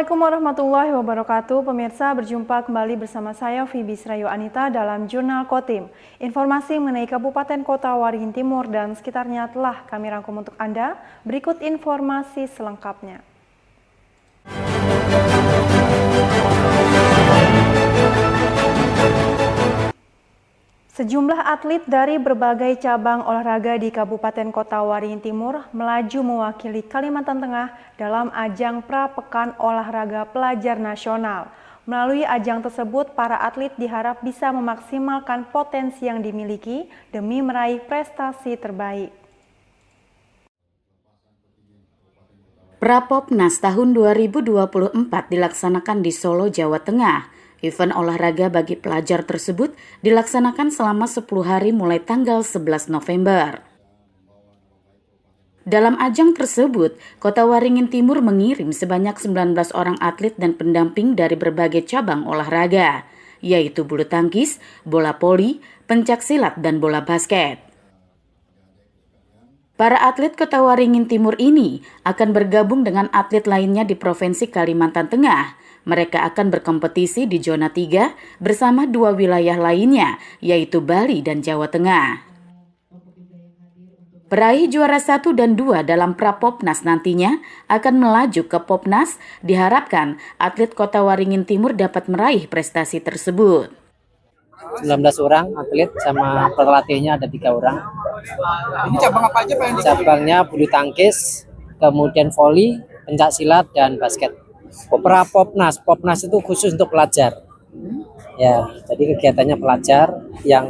Assalamualaikum warahmatullahi wabarakatuh. Pemirsa, berjumpa kembali bersama saya Fibi Srayo Anita dalam Jurnal Kotim. Informasi mengenai Kabupaten Kota Waringin Timur dan sekitarnya telah kami rangkum untuk Anda. Berikut informasi selengkapnya. Sejumlah atlet dari berbagai cabang olahraga di Kabupaten Kota Waringin Timur melaju mewakili Kalimantan Tengah dalam ajang Pra-Pekan Olahraga Pelajar Nasional. Melalui ajang tersebut, para atlet diharap bisa memaksimalkan potensi yang dimiliki demi meraih prestasi terbaik. Prapopnas tahun 2024 dilaksanakan di Solo, Jawa Tengah. Event olahraga bagi pelajar tersebut dilaksanakan selama 10 hari mulai tanggal 11 November. Dalam ajang tersebut, Kota Waringin Timur mengirim sebanyak 19 orang atlet dan pendamping dari berbagai cabang olahraga, yaitu bulu tangkis, bola voli, pencaksilat, dan bola basket. Para atlet Kota Waringin Timur ini akan bergabung dengan atlet lainnya di Provinsi Kalimantan Tengah. Mereka akan berkompetisi di zona 3 bersama 2 wilayah lainnya, yaitu Bali dan Jawa Tengah. Peraih juara 1 dan 2 dalam Prapopnas nantinya akan melaju ke Popnas. Diharapkan atlet Kota Waringin Timur dapat meraih prestasi tersebut. 19 orang atlet sama pelatihnya ada 3 orang. Ini cabang apa aja Pak? Cabangnya bulu tangkis, kemudian voli, pencaksilat, dan basket. Popnas itu khusus untuk pelajar. Ya, jadi kegiatannya pelajar yang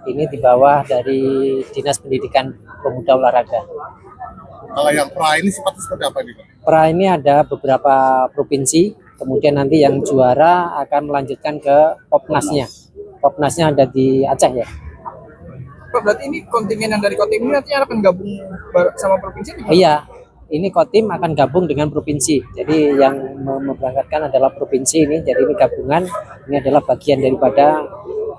ini di bawah dari Dinas Pendidikan Pemuda Olahraga. Kalau yang pra ini sifatnya seperti apa nih Pak? Pra ini ada beberapa provinsi, kemudian nanti yang juara akan melanjutkan ke Popnasnya. Popnasnya ada di Aceh ya. Pak, berarti ini kontingen yang dari Kotim ini nantinya akan gabung sama provinsi? Iya, ini Kotim akan gabung dengan provinsi. Jadi yang memberangkatkan adalah provinsi ini. Jadi ini gabungan, ini adalah bagian daripada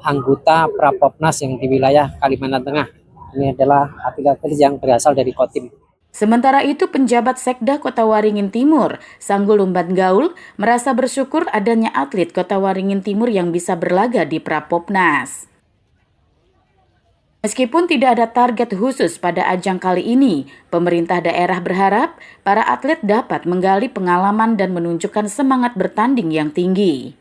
anggota Prapopnas yang di wilayah Kalimantan Tengah. Ini adalah atlet-atlet yang berasal dari Kotim. Sementara itu, penjabat Sekda Kota Waringin Timur, Sanggul Lumban Gaul, merasa bersyukur adanya atlet Kota Waringin Timur yang bisa berlaga di Prapopnas. Meskipun tidak ada target khusus pada ajang kali ini, pemerintah daerah berharap para atlet dapat menggali pengalaman dan menunjukkan semangat bertanding yang tinggi.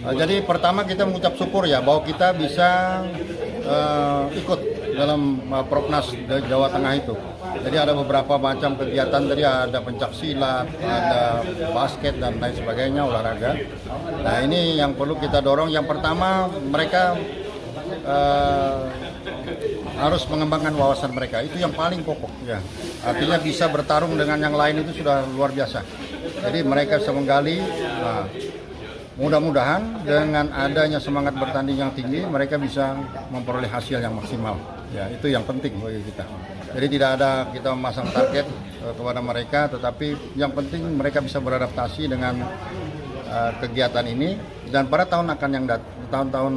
Jadi pertama kita mengucap syukur ya bahwa kita bisa ikut dalam Propnas Jawa Tengah itu. Jadi ada beberapa macam kegiatan, tadi ada pencaksilat, ada basket dan lain sebagainya, olahraga. Nah ini yang perlu kita dorong. Yang pertama mereka harus mengembangkan wawasan mereka, itu yang paling pokok ya. Artinya bisa bertarung dengan yang lain itu sudah luar biasa. Jadi mereka bisa menggali. Nah, mudah-mudahan dengan adanya semangat bertanding yang tinggi, mereka bisa memperoleh hasil yang maksimal. Ya, itu yang penting bagi kita. Jadi tidak ada kita memasang target kepada mereka, tetapi yang penting mereka bisa beradaptasi dengan kegiatan ini, dan pada tahun-tahun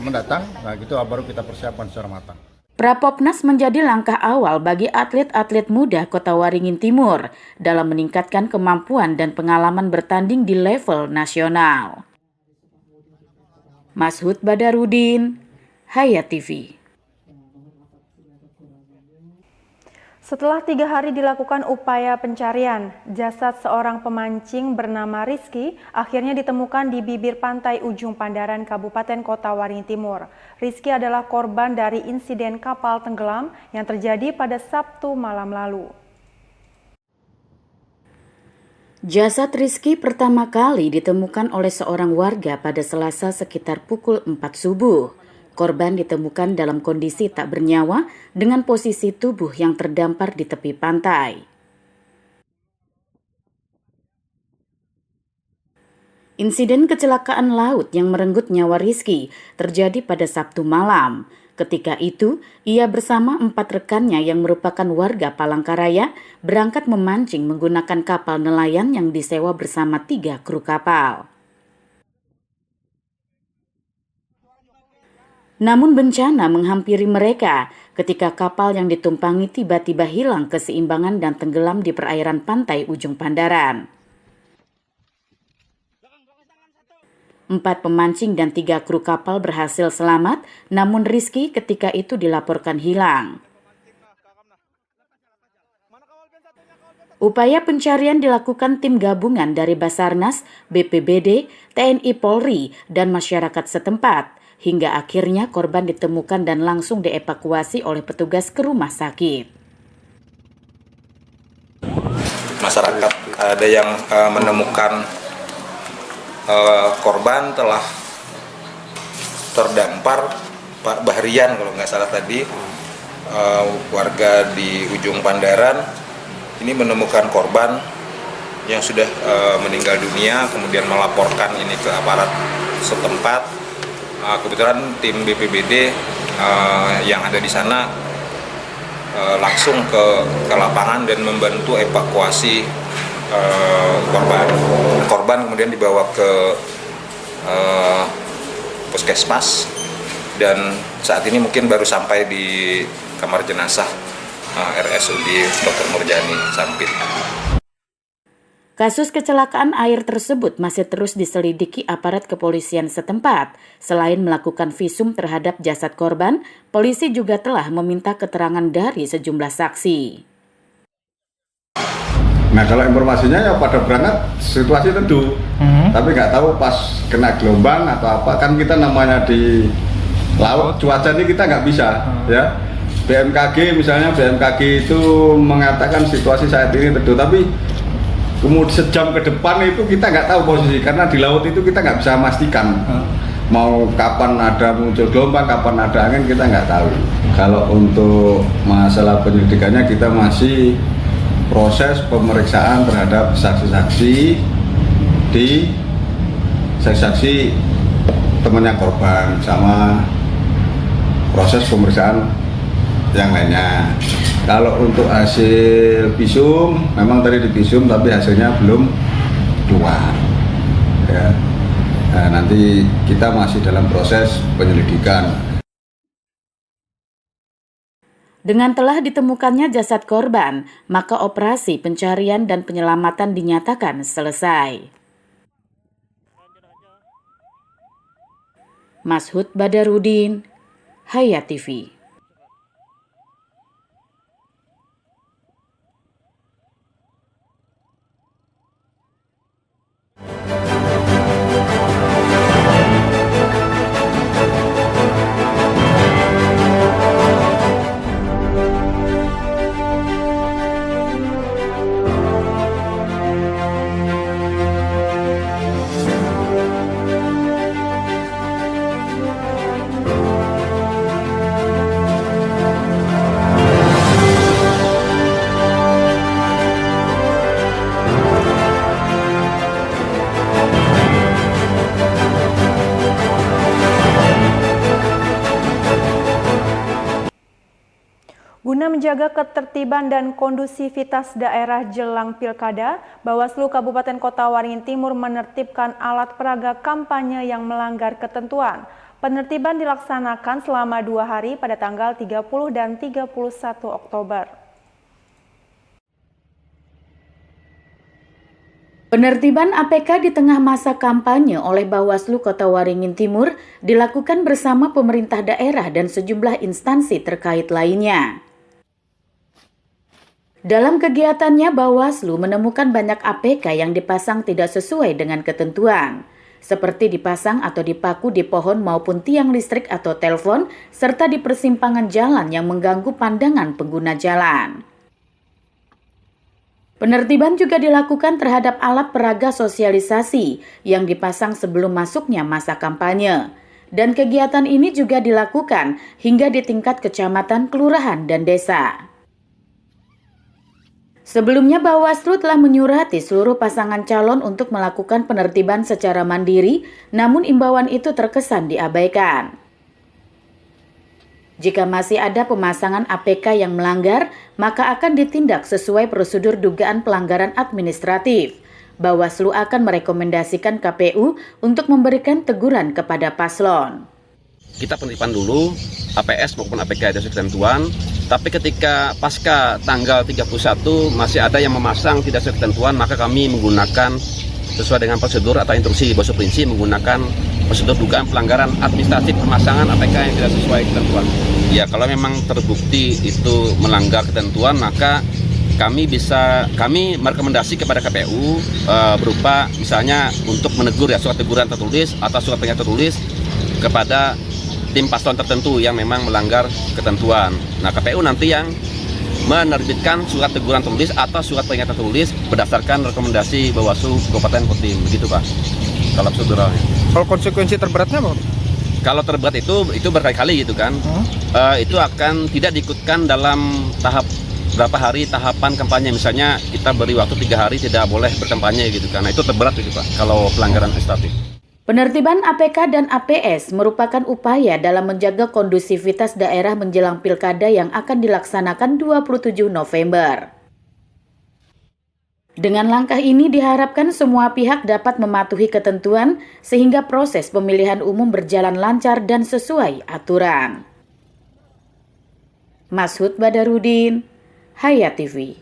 mendatang, nah gitu baru kita persiapkan secara matang. Prapopnas menjadi langkah awal bagi atlet-atlet muda Kota Waringin Timur dalam meningkatkan kemampuan dan pengalaman bertanding di level nasional. Mashud Badarudin, Hayat TV. Setelah 3 hari dilakukan upaya pencarian, jasad seorang pemancing bernama Rizky akhirnya ditemukan di bibir pantai Ujung Pandaran, Kabupaten Kota Waringin Timur. Rizky adalah korban dari insiden kapal tenggelam yang terjadi pada Sabtu malam lalu. Jasad Rizky pertama kali ditemukan oleh seorang warga pada Selasa sekitar pukul 4 subuh. Korban ditemukan dalam kondisi tak bernyawa dengan posisi tubuh yang terdampar di tepi pantai. Insiden kecelakaan laut yang merenggut nyawa Rizky terjadi pada Sabtu malam. Ketika itu, ia bersama 4 rekannya yang merupakan warga Palangkaraya berangkat memancing menggunakan kapal nelayan yang disewa bersama 3 kru kapal. Namun bencana menghampiri mereka ketika kapal yang ditumpangi tiba-tiba hilang keseimbangan dan tenggelam di perairan pantai Ujung Pandaran. 4 pemancing dan 3 kru kapal berhasil selamat, namun Rizky ketika itu dilaporkan hilang. Upaya pencarian dilakukan tim gabungan dari Basarnas, BPBD, TNI Polri, dan masyarakat setempat. Hingga akhirnya korban ditemukan dan langsung dievakuasi oleh petugas ke rumah sakit. Masyarakat ada yang menemukan korban telah terdampar, Pak Bahrian kalau nggak salah tadi, warga di ujung Pandaran. Ini menemukan korban yang sudah meninggal dunia, kemudian melaporkan ini ke aparat setempat. Kebetulan tim BPBD yang ada di sana langsung ke lapangan dan membantu evakuasi korban. Korban kemudian dibawa ke puskesmas dan saat ini mungkin baru sampai di kamar jenazah RSUD Dr. Nurjani Sampit. Kasus kecelakaan air tersebut masih terus diselidiki aparat kepolisian setempat. Selain melakukan visum terhadap jasad korban, polisi juga telah meminta keterangan dari sejumlah saksi. Nah kalau informasinya ya pada berangkat situasi teduh, tapi nggak tahu pas kena gelombang atau apa, kan kita namanya di laut, cuaca ini kita nggak bisa ya. BMKG misalnya, BMKG itu mengatakan situasi saat ini teduh, tapi kemudian sejam ke depan itu kita nggak tahu posisi, karena di laut itu kita nggak bisa memastikan mau kapan ada muncul gelombang, kapan ada angin, kita nggak tahu. Kalau untuk masalah penyelidikannya kita masih proses pemeriksaan terhadap saksi-saksi saksi temannya korban sama proses pemeriksaan yang lainnya. Kalau untuk hasil visum, memang tadi di visum tapi hasilnya belum keluar. Ya. Nah, nanti kita masih dalam proses penyelidikan. Dengan telah ditemukannya jasad korban, maka operasi pencarian dan penyelamatan dinyatakan selesai. Mashud Badarudin, Hayat TV. Guna menjaga ketertiban dan kondusivitas daerah jelang Pilkada, Bawaslu Kabupaten Kota Waringin Timur menertibkan alat peraga kampanye yang melanggar ketentuan. Penertiban dilaksanakan selama 2 hari pada tanggal 30 dan 31 Oktober. Penertiban APK di tengah masa kampanye oleh Bawaslu Kota Waringin Timur dilakukan bersama pemerintah daerah dan sejumlah instansi terkait lainnya. Dalam kegiatannya, Bawaslu menemukan banyak APK yang dipasang tidak sesuai dengan ketentuan, seperti dipasang atau dipaku di pohon maupun tiang listrik atau telepon, serta di persimpangan jalan yang mengganggu pandangan pengguna jalan. Penertiban juga dilakukan terhadap alat peraga sosialisasi yang dipasang sebelum masuknya masa kampanye. Dan kegiatan ini juga dilakukan hingga di tingkat kecamatan, kelurahan, dan desa. Sebelumnya Bawaslu telah menyurati seluruh pasangan calon untuk melakukan penertiban secara mandiri, namun imbauan itu terkesan diabaikan. Jika masih ada pemasangan APK yang melanggar, maka akan ditindak sesuai prosedur dugaan pelanggaran administratif. Bawaslu akan merekomendasikan KPU untuk memberikan teguran kepada paslon. Kita penertiban dulu, APS maupun APK ada ketentuan, tapi ketika pasca tanggal 31 masih ada yang memasang tidak sesuai ketentuan, maka kami menggunakan sesuai dengan prosedur atau instruksi Bos Suprinsi menggunakan prosedur dugaan pelanggaran administratif pemasangan APK yang tidak sesuai ketentuan. Ya, kalau memang terbukti itu melanggar ketentuan, maka kami merekomendasi kepada KPU berupa misalnya untuk menegur ya surat teguran tertulis atau surat peringatan tertulis kepada tim paslon tertentu yang memang melanggar ketentuan. Nah, KPU nanti yang menerbitkan surat teguran tertulis atau surat peringatan tertulis berdasarkan rekomendasi Bawaslu Kabupaten Kotim, begitu Pak. Kalau proseduralnya. Kalau konsekuensi terberatnya apa? Kalau terberat itu berkali-kali gitu kan. Itu akan tidak diikutkan dalam tahap berapa hari tahapan kampanye. Misalnya kita beri waktu 3 hari tidak boleh berkampanye gitu kan. Nah, itu terberat gitu Pak kalau pelanggaran administratif. Penertiban APK dan APS merupakan upaya dalam menjaga kondusivitas daerah menjelang pilkada yang akan dilaksanakan 27 November. Dengan langkah ini diharapkan semua pihak dapat mematuhi ketentuan sehingga proses pemilihan umum berjalan lancar dan sesuai aturan. Mashud Badarudin, Hayat TV.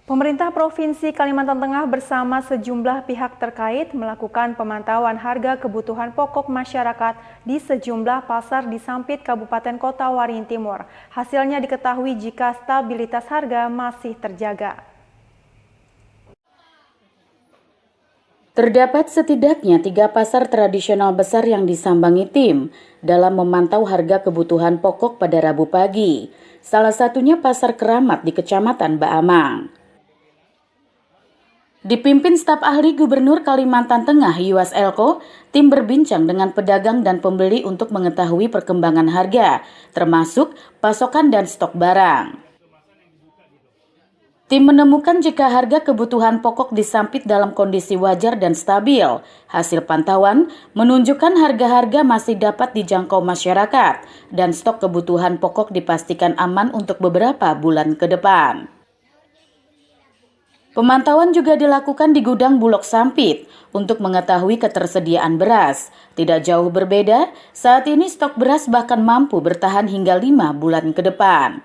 Pemerintah Provinsi Kalimantan Tengah bersama sejumlah pihak terkait melakukan pemantauan harga kebutuhan pokok masyarakat di sejumlah pasar di Sampit, Kabupaten Kota Waringin Timur. Hasilnya diketahui jika stabilitas harga masih terjaga. Terdapat setidaknya 3 pasar tradisional besar yang disambangi tim dalam memantau harga kebutuhan pokok pada Rabu pagi. Salah satunya Pasar Keramat di Kecamatan Baamang. Dipimpin staf ahli Gubernur Kalimantan Tengah Yuas Elko, tim berbincang dengan pedagang dan pembeli untuk mengetahui perkembangan harga, termasuk pasokan dan stok barang. Tim menemukan jika harga kebutuhan pokok di Sampit dalam kondisi wajar dan stabil. Hasil pantauan menunjukkan harga-harga masih dapat dijangkau masyarakat dan stok kebutuhan pokok dipastikan aman untuk beberapa bulan ke depan. Pemantauan juga dilakukan di gudang Bulog Sampit untuk mengetahui ketersediaan beras. Tidak jauh berbeda, saat ini stok beras bahkan mampu bertahan hingga 5 bulan ke depan.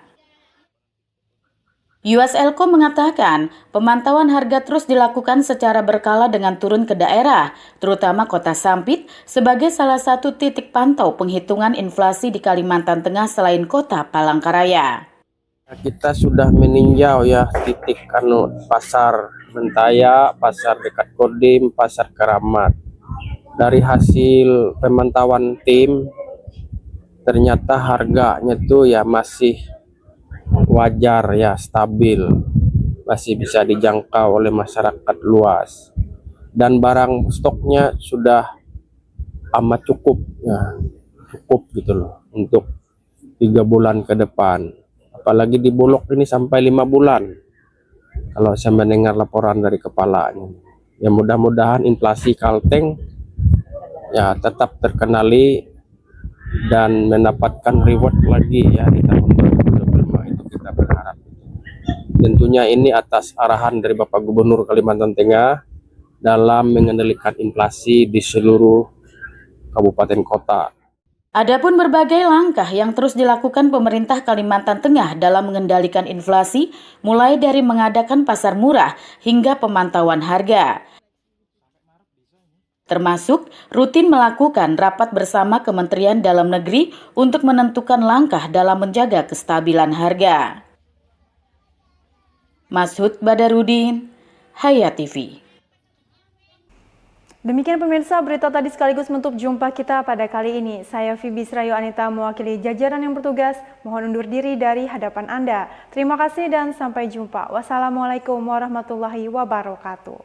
Yuas Elko mengatakan, pemantauan harga terus dilakukan secara berkala dengan turun ke daerah, terutama Kota Sampit, sebagai salah satu titik pantau penghitungan inflasi di Kalimantan Tengah selain Kota Palangkaraya. Kita sudah meninjau ya titik pasar Mentaya, pasar dekat Kodim, pasar Keramat. Dari hasil pemantauan tim, ternyata harganya tuh ya masih wajar ya, stabil, masih bisa dijangkau oleh masyarakat luas. Dan barang stoknya sudah amat cukup ya, cukup gitu loh untuk 3 bulan ke depan. Apalagi di Bulog ini sampai 5 bulan. Kalau saya mendengar laporan dari kepalanya. Ya mudah-mudahan inflasi Kalteng ya tetap terkendali dan mendapatkan reward lagi ya di tahun 2025, itu kita berharap. Tentunya ini atas arahan dari Bapak Gubernur Kalimantan Tengah dalam mengendalikan inflasi di seluruh kabupaten kota. Adapun berbagai langkah yang terus dilakukan pemerintah Kalimantan Tengah dalam mengendalikan inflasi, mulai dari mengadakan pasar murah hingga pemantauan harga. Termasuk rutin melakukan rapat bersama Kementerian Dalam Negeri untuk menentukan langkah dalam menjaga kestabilan harga. Mashud Badarudin, Hayat TV. Demikian pemirsa, berita tadi sekaligus menutup jumpa kita pada kali ini. Saya Fibi Srayu Anita mewakili jajaran yang bertugas, mohon undur diri dari hadapan Anda. Terima kasih dan sampai jumpa. Wassalamualaikum warahmatullahi wabarakatuh.